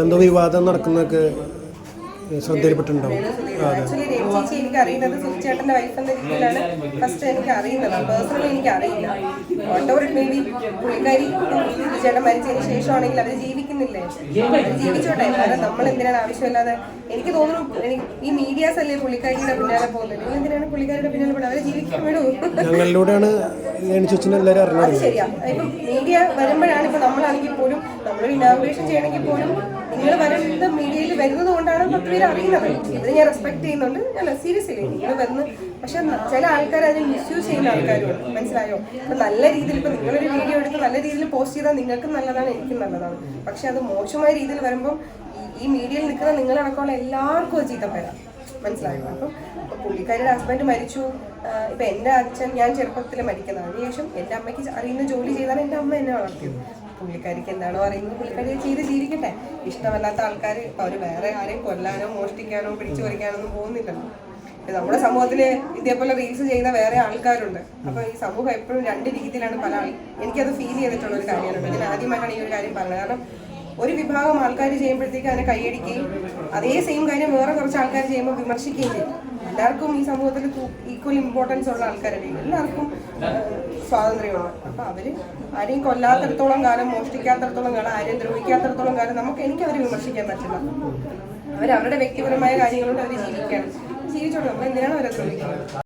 എന്തോ വിവാദം നടക്കുന്നൊക്കെ ശ്രദ്ധയിൽപ്പെട്ടിട്ടുണ്ടാവും. ആക്ച്വലി ചേച്ചി എനിക്ക് അറിയുന്നത് സുചേട്ടന്റെ വൈഫ് എന്ന രീതിയിലാണ് ഫസ്റ്റ് എനിക്ക് അറിയുന്നത്. പേഴ്സണലി എനിക്ക് അറിയില്ല. ഓട്ടോർ മേ ബി പുള്ളിക്കാരി ചേട്ടൻ മരിച്ചതിന് ശേഷമാണെങ്കിൽ അവർ ജീവിക്കുന്നില്ലേ, അവർ ജീവിച്ചോട്ടെ. കാരണം നമ്മൾ എന്തിനാണ് ആവശ്യമില്ലാതെ, എനിക്ക് തോന്നുന്നു ഈ മീഡിയാസ് അല്ലേ പുള്ളിക്കാരിയുടെ പിന്നാലെ പോകുന്നത്. നിങ്ങൾ എന്തിനാണ് പുള്ളിക്കാരിയുടെ പിന്നാലെ പോകുന്നത്? അവരെ ജീവിക്കാൻ വിടൂ. അത് ശരിയാ. ഇപ്പം മീഡിയ വരുമ്പോഴാണ്, ഇപ്പൊ നമ്മളാണെങ്കിൽ പോലും നമ്മളൊരു ഇനാഗുറേഷൻ ചെയ്യണമെങ്കിൽ പോലും നിങ്ങൾ വരുന്നത് മീഡിയയിൽ വരുന്നത് കൊണ്ടാണ് 10 പേര് അറിയുന്നത്. ഇത് ഞാൻ റെസ്പെക്ട് ചെയ്യുന്നുണ്ട്. ഞാൻ സീരിയസ്ലി നിങ്ങൾ വന്ന്, പക്ഷെ ചില ആൾക്കാർ അതിന് മിസ്യൂസ് ചെയ്യുന്ന ആൾക്കാരുണ്ട്. മനസ്സിലായോ? ഇപ്പൊ നല്ല രീതിയിൽ ഇപ്പൊ നിങ്ങളൊരു വീഡിയോ എടുത്ത് നല്ല രീതിയിൽ പോസ്റ്റ് ചെയ്താൽ നിങ്ങൾക്കും നല്ലതാണ്, എനിക്കും നല്ലതാണ്. പക്ഷെ അത് മോശമായ രീതിയിൽ വരുമ്പോൾ ഈ മീഡിയയിൽ നിൽക്കുന്ന നിങ്ങളടക്കമുള്ള എല്ലാവർക്കും അത് ചീത്തപ്പേരാ. മനസ്സിലായോ? അപ്പം പുള്ളിക്കാരിയുടെ ഹസ്ബൻഡ് മരിച്ചു. ഇപ്പൊ എൻ്റെ അച്ഛൻ, ഞാൻ ചെറുപ്പത്തിൽ മരിക്കുന്നതാണ്. അതിനുശേഷം എൻ്റെ അമ്മയ്ക്ക് അറിയുന്ന ജോലി ചെയ്താണ് എൻ്റെ അമ്മ എന്നെ വളർത്തിയത്. പുള്ളിക്കാരിക്ക് എന്താണോ അറിയുന്നത് പുള്ളിക്കാരി ചെയ്ത് ജീവിക്കട്ടെ. ഇഷ്ടമല്ലാത്ത ആൾക്കാർ അവർ വേറെ ആരെയും കൊല്ലാനോ മോഷ്ടിക്കാനോ പിടിച്ചു പറിക്കാനൊന്നും പോകുന്നില്ലല്ലോ. നമ്മുടെ സമൂഹത്തിൽ ഇതേപോലെ റീൽസ് ചെയ്യുന്ന വേറെ ആൾക്കാരുണ്ട്. അപ്പൊ ഈ സമൂഹം എപ്പോഴും 2 രീതിയിലാണ് പല എനിക്കത് ഫീൽ ചെയ്തിട്ടുള്ള ഒരു കാര്യമാണ്. ഞാൻ ആദ്യമായിട്ടാണ് ഈ ഒരു കാര്യം പറഞ്ഞത്. കാരണം ഒരു വിഭാഗം ആൾക്കാർ ചെയ്യുമ്പോഴത്തേക്ക് അതിനെ കൈയടിക്കുകയും അതേ സെയിം കാര്യം വേറെ കുറച്ച് ആൾക്കാർ ചെയ്യുമ്പോൾ വിമർശിക്കുകയും ചെയ്യും. എല്ലാവർക്കും ഈ സമൂഹത്തിൽ ഈക്വൽ ഇമ്പോർട്ടൻസ് ഉള്ള ആൾക്കാരല്ലേ, എല്ലാവർക്കും സ്വാതന്ത്ര്യമാണ്. അപ്പൊ അവര് ആരെയും കൊല്ലാത്തിടത്തോളം കാലം, മോഷ്ടിക്കാത്തിടത്തോളം കാലം, ആരെയും ദ്രോഹിക്കാത്തിടത്തോളം കാലം എനിക്ക് അവരെ വിമർശിക്കാൻ പറ്റില്ല. അവരവരുടെ വ്യക്തിപരമായ കാര്യങ്ങളുണ്ട്, അവർ ജീവിക്കുകയാണ്. ജീവിച്ചോട്ടെ. നമ്മൾ എന്തിനാണ് അവരെ ദ്രോഹിക്കുന്നത്?